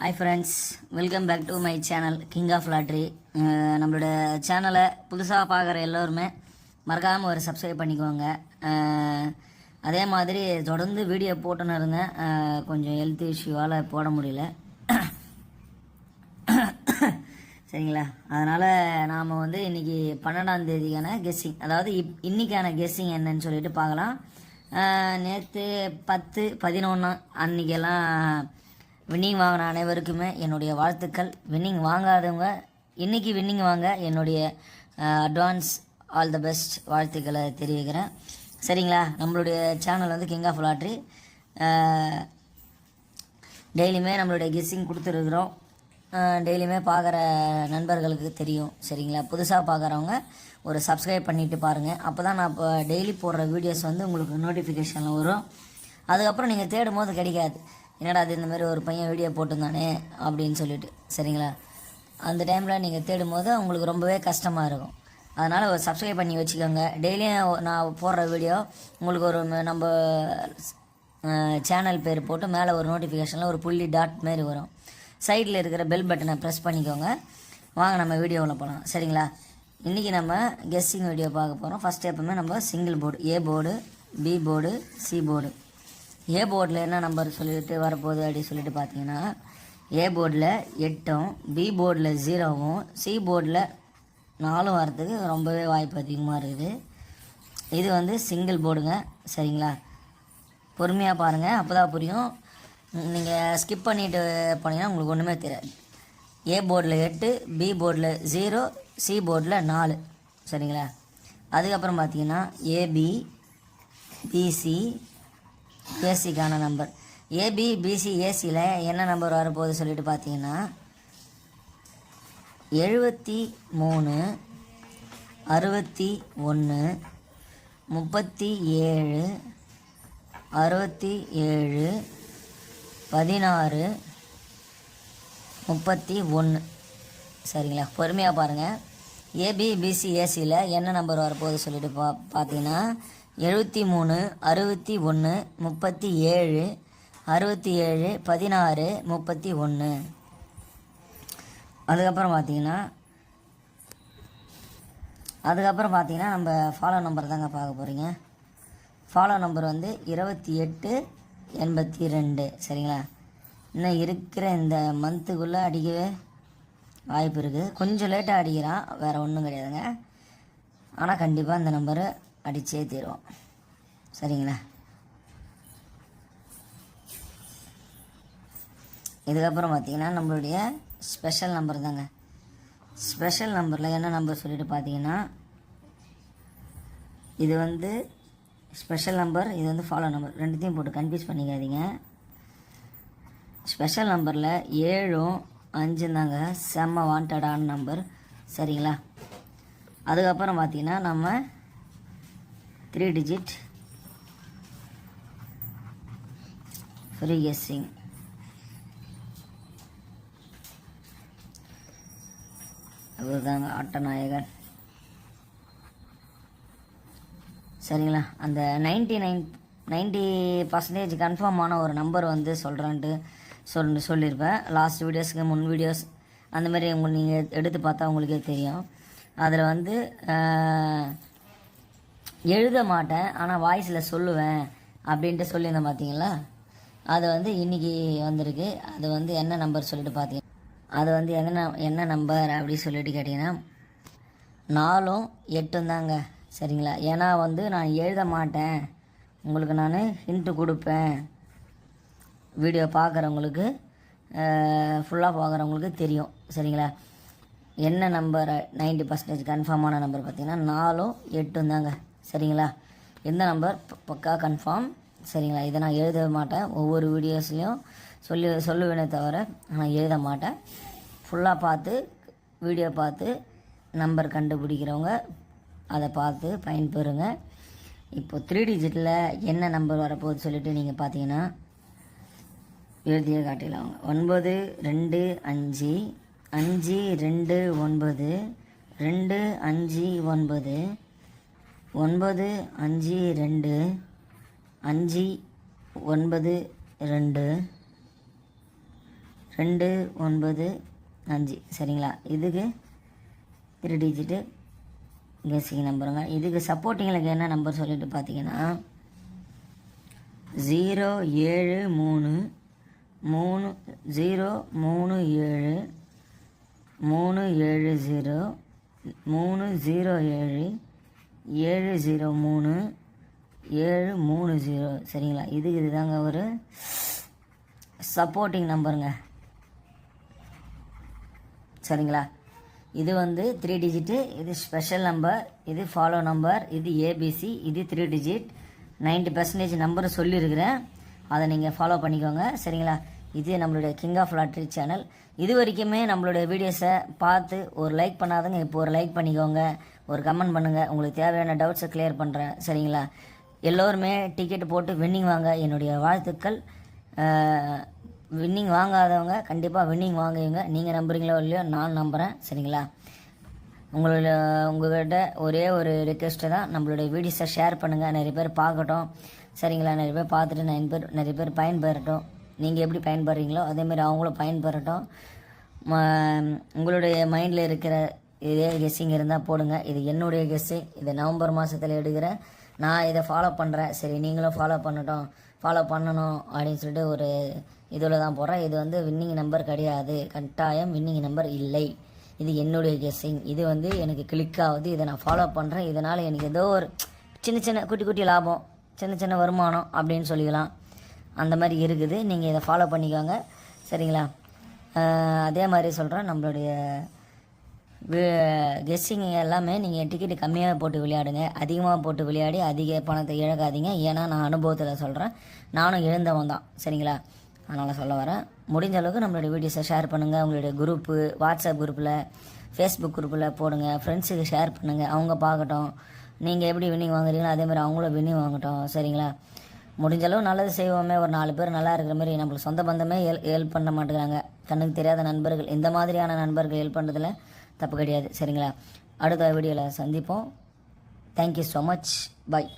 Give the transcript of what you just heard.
Hi friends, welcome back to my channel king of lottery. நம்மளோட சேனலை புதுசாக பார்க்குற எல்லோருமே மறக்காமல் ஒரு சப்ஸ்கிரைப் பண்ணிக்கோங்க. அதே மாதிரி தொடர்ந்து வீடியோ போட்டுன்னு இருந்தேன், கொஞ்சம் ஹெல்த் இஷ்யூவால் போட முடியல. சரிங்களா? அதனால் நாம் வந்து இன்றைக்கி 12ஆம் தேதிக்கான கெஸ்ஸிங், அதாவது இன்றைக்கான கெஸ்ஸிங் என்னன்னு சொல்லிட்டு பார்க்கலாம். நேற்று 10, 11 அன்றைக்கெல்லாம் வின்னிங் வாங்கின அனைவருக்குமே என்னுடைய வாழ்த்துக்கள். வின்னிங் வாங்காதவங்க இன்றைக்கி வின்னிங் வாங்க என்னுடைய அட்வான்ஸ் ஆல் த பெஸ்ட் வாழ்த்துக்களை தெரிவிக்கிறேன். சரிங்களா? நம்மளுடைய சேனல் வந்து கிங் ஆஃப் லாட்ரி. டெய்லியுமே நம்மளுடைய கெஸ்ஸிங் கொடுத்துருக்குறோம். டெய்லியுமே பார்க்குற நண்பர்களுக்கு தெரியும். சரிங்களா? புதுசாக பார்க்குறவங்க ஒரு சப்ஸ்கிரைப் பண்ணிவிட்டு பாருங்கள். அப்போ தான் நான் இப்போ டெய்லி போடுற வீடியோஸ் வந்து உங்களுக்கு நோட்டிஃபிகேஷனில் வரும். அதுக்கப்புறம் நீங்கள் தேடும் போது கிடைக்காது, என்னடா அது இந்த மாதிரி ஒரு பையன் வீடியோ போட்டிருந்தானே அப்படின்னு சொல்லிட்டு. சரிங்களா? அந்த டைமில் நீங்கள் தேடும் போது உங்களுக்கு ரொம்பவே கஷ்டமாக இருக்கும். அதனால் ஒரு சப்ஸ்கிரைப் பண்ணி வச்சுக்கோங்க. டெய்லியும் நான் போடுற வீடியோ உங்களுக்கு ஒரு நம்ம சேனல் பேர் போட்டு மேலே ஒரு நோட்டிஃபிகேஷனில் ஒரு புள்ளி டாட் மாரி வரும். சைடில் இருக்கிற பெல் பட்டனை ப்ரெஸ் பண்ணிக்கோங்க. வாங்க நம்ம வீடியோவில் போகலாம். சரிங்களா? இன்றைக்கி நம்ம கெஸ்ஸிங் வீடியோ பார்க்க போகிறோம். ஃபஸ்ட்டு எப்பவுமே நம்ம single board, A board, B board, C board. A போர்டில் என்ன நம்பர் சொல்லிட்டு வரப்போகுது அப்படின்னு சொல்லிட்டு பார்த்தீங்கன்னா, ஏ போர்டில் 8ம், பி போர்டில் 0வும், சி போர்டில் 4 வரத்துக்கு ரொம்பவே வாய்ப்பு அதிகமாக இருக்குது. இது வந்து சிங்கிள் போர்டுங்க. சரிங்களா? பொறுமையாக பாருங்கள், அப்போ தான் புரியும். நீங்கள் ஸ்கிப் பண்ணிவிட்டு போனீங்கன்னா உங்களுக்கு ஒன்றுமே தெரியாது. ஏ போர்டில் 8, பி போர்டில் 0, சி போர்டில் 4. சரிங்களா? அதுக்கப்புறம் பார்த்தீங்கன்னா ஏபி, பிசி, ஏசிக்கான நம்பர். ஏபி, பிசி, ஏசியில் என்ன நம்பர் வரப்போகுது சொல்லிட்டு பார்த்தீங்கன்னா 73, 61, 37, 67, 16, 31. சரிங்களா? பொறுமையாக பாருங்கள். ஏபி, பிசி, ஏசியில் என்ன நம்பர் வரப்போகுது சொல்லிட்டு பார்த்தீங்கன்னா 73, 61, 37, 67, 16, 31. அதுக்கப்புறம் பார்த்தீங்கன்னா நம்ம ஃபாலோ நம்பர் தாங்க பார்க்க போகிறீங்க. ஃபாலோ நம்பர் வந்து 28, 82. சரிங்களா? இன்னும் இருக்கிற இந்த மந்த்துக்குள்ளே அடிக்கவே வாய்ப்பு இருக்குது. கொஞ்சம் லேட்டாக அடிக்கிறான், வேறு ஒன்றும் கிடையாதுங்க. ஆனால் கண்டிப்பாக இந்த நம்பரை அடித்தே தீருவோம். சரிங்களா? இதுக்கப்புறம் பார்த்திங்கன்னா நம்மளுடைய ஸ்பெஷல் நம்பர் தாங்க. ஸ்பெஷல் நம்பரில் என்ன நம்பர் சொல்லிட்டு பார்த்தீங்கன்னா, இது வந்து ஸ்பெஷல் நம்பர், இது வந்து ஃபாலோ நம்பர். ரெண்டுத்தையும் போட்டு கன்ஃபியூஸ் பண்ணிக்காதீங்க. ஸ்பெஷல் நம்பரில் 7ம் 5 தாங்க செம்ம வாண்டடான நம்பர். சரிங்களா? அதுக்கப்புறம் பார்த்திங்கன்னா நம்ம 3 டிஜிட் ஃப்ரீ கெஸ்ஸிங். அதுதாங்க ஆட்டநாயகன். சரிங்களா? அந்த 90% கன்ஃபார்ம் ஆன ஒரு நம்பர் வந்து சொல்கிறேன்ட்டு சொல்லியிருப்பேன் லாஸ்ட் வீடியோஸ்க்கு முன் வீடியோஸ். அந்த மாதிரி நீங்கள் எடுத்து பார்த்தா உங்களுக்கே தெரியும். அதில் வந்து எழுத மாட்டேன், ஆனால் வாய்ஸில் சொல்லுவேன் அப்படின்ட்டு சொல்லியிருந்தேன் பார்த்தீங்களா? அது வந்து இன்றைக்கி வந்திருக்கு. அது வந்து என்ன நம்பர் சொல்லிட்டு பார்த்தீங்கன்னா, அது வந்து என்ன நம்பர் அப்படி சொல்லிட்டு கேட்டிங்கன்னா 4ம் 8ம் தாங்க. சரிங்களா? ஏன்னா வந்து நான் எழுத மாட்டேன், உங்களுக்கு நான் ஹிண்ட்டு கொடுப்பேன். வீடியோ பார்க்குறவங்களுக்கு ஃபுல்லாக பார்க்குறவங்களுக்கு தெரியும். சரிங்களா? என்ன நம்பர் 90% கன்ஃபார்மான நம்பர் பார்த்தீங்கன்னா 4ம் 8ம் தாங்க. சரிங்களா? எந்த நம்பர் பக்கா கன்ஃபார்ம். சரிங்களா? இதை நான் எழுத மாட்டேன், ஒவ்வொரு வீடியோஸ்லேயும் சொல்லுவேனே தவிர நான் எழுத மாட்டேன். ஃபுல்லாக பார்த்து வீடியோ பார்த்து நம்பர் கண்டுபிடிக்கிறவங்க அதை பார்த்து பயன்பெறுங்க. இப்போ 3 டிஜிட்டில் என்ன நம்பர் வரப்போகுது சொல்லிட்டு நீங்கள் பார்த்தீங்கன்னா எழுதியே காட்டிடலாம். 9, 2, 5, 5, 2, 9, 2, 5, 9, 9, 5, 2, 5, 9, 2, 295 சரிங்களா. இதுக்கு 3 டிஜிட்டு கெஸ்ஸிங் நம்பருங்க. இதுக்கு சப்போர்ட்டிங்களுக்கு என்ன நம்பர் சொல்லிட்டு பார்த்தீங்கன்னா 073 037 370 307 703 730 சரிங்களா. இதுதாங்க ஒரு சப்போர்ட்டிங் நம்பருங்க சரிங்களா. இது வந்து 3 டிஜிட்டு, இது ஸ்பெஷல் நம்பர், இது ஃபாலோ நம்பர், இது ஏபிசி, இது 3 டிஜிட். 90% நம்பர் சொல்லியிருக்கிறேன், அதை நீங்கள் ஃபாலோ பண்ணிக்கோங்க சரிங்களா. இது நம்மளுடைய கிங் ஆஃப் லாட்ரி சேனல். இது வரைக்குமே நம்மளுடைய வீடியோஸை பார்த்து ஒரு லைக் பண்ணாதங்க, இப்போ ஒரு லைக் பண்ணிக்கோங்க, ஒரு கமெண்ட் பண்ணுங்கள், உங்களுக்கு தேவையான டவுட்ஸை கிளியர் பண்ணுறேன் சரிங்களா. எல்லோருமே டிக்கெட் போட்டு வின்னிங் வாங்க, என்னுடைய வாழ்த்துக்கள். வின்னிங் வாங்காதவங்க கண்டிப்பாக வின்னிங் வாங்குவீங்க. நீங்கள் நம்புறீங்களோ இல்லையோ நான் நம்புகிறேன் சரிங்களா. உங்கள்கிட்ட ஒரே ஒரு ரிக்வெஸ்ட்டு தான், நம்மளுடைய வீடியோஸை ஷேர் பண்ணுங்கள், நிறைய பேர் பார்க்கட்டும் சரிங்களா. நிறைய பேர் பார்த்துட்டு நிறைய பேர் பயன்பெறட்டும். நீங்கள் எப்படி பயன்படுறீங்களோ அதேமாதிரி அவங்களும் பயன்பெறட்டும். உங்களுடைய மைண்டில் இருக்கிற இதே கெஸ்ஸிங் இருந்தால் போடுங்க. இது என்னுடைய கெஸ்ஸிங், இது நவம்பர் மாதத்தில் எடுக்கிறேன். நான் இதை ஃபாலோ பண்ணுறேன், சரி நீங்களும் ஃபாலோ பண்ணணும் அப்படின்னு சொல்லிட்டு ஒரு இதில் தான் போடுறேன். இது வந்து வின்னிங் நம்பர் கிடையாது, கட்டாயம் வின்னிங் நம்பர் இல்லை. இது என்னுடைய கெஸ்ஸிங், இது வந்து எனக்கு கிளிக் ஆகுது, இதை நான் ஃபாலோ பண்ணுறேன். இதனால் எனக்கு ஏதோ ஒரு சின்ன குட்டி லாபம், சின்ன வருமானம் அப்படின்னு சொல்லிக்கலாம், அந்த மாதிரி இருக்குது. நீங்கள் இதை ஃபாலோ பண்ணிக்கோங்க சரிங்களா. அதே மாதிரி சொல்கிறேன், நம்மளுடைய கெஸ்ஸிங் எல்லாமே நீங்கள் டிக்கெட்டு கம்மியாக போட்டு விளையாடுங்க, அதிகமாக போட்டு விளையாடி அதிக பணத்தை இழக்காதீங்க. ஏன்னா நான் அனுபவத்தில் சொல்கிறேன், நானும் இழந்தவன் தான் சரிங்களா. அதனால் சொல்ல வரேன், முடிஞ்ச அளவுக்கு நம்மளுடைய வீடியோஸை ஷேர் பண்ணுங்கள். உங்களுடைய குரூப்பு, வாட்ஸ்அப் குரூப்பில், ஃபேஸ்புக் குரூப்பில் போடுங்க, ஃப்ரெண்ட்ஸுக்கு ஷேர் பண்ணுங்கள், அவங்க பார்க்கட்டும். நீங்கள் எப்படி வின்னிங் வாங்குறீங்களோ அதேமாதிரி அவங்களும் வின்னிங் வாங்கட்டும் சரிங்களா. முடிஞ்சளவு நல்லது செய்வோமே, ஒரு 4 பேர் நல்லா இருக்கிற மாதிரி. நம்மளுக்கு சொந்த பந்தமே ஹெல்ப் பண்ண மாட்டேங்கிறாங்க, கண்ணுக்கு தெரியாத நண்பர்கள். இந்த மாதிரியான நண்பர்கள் ஹெல்ப் பண்ணுறதுல தப்பு கிடையாது சரிங்களா. அடுத்த வீடியோவில் சந்திப்போம். தேங்க்யூ ஸோ மச், பாய்.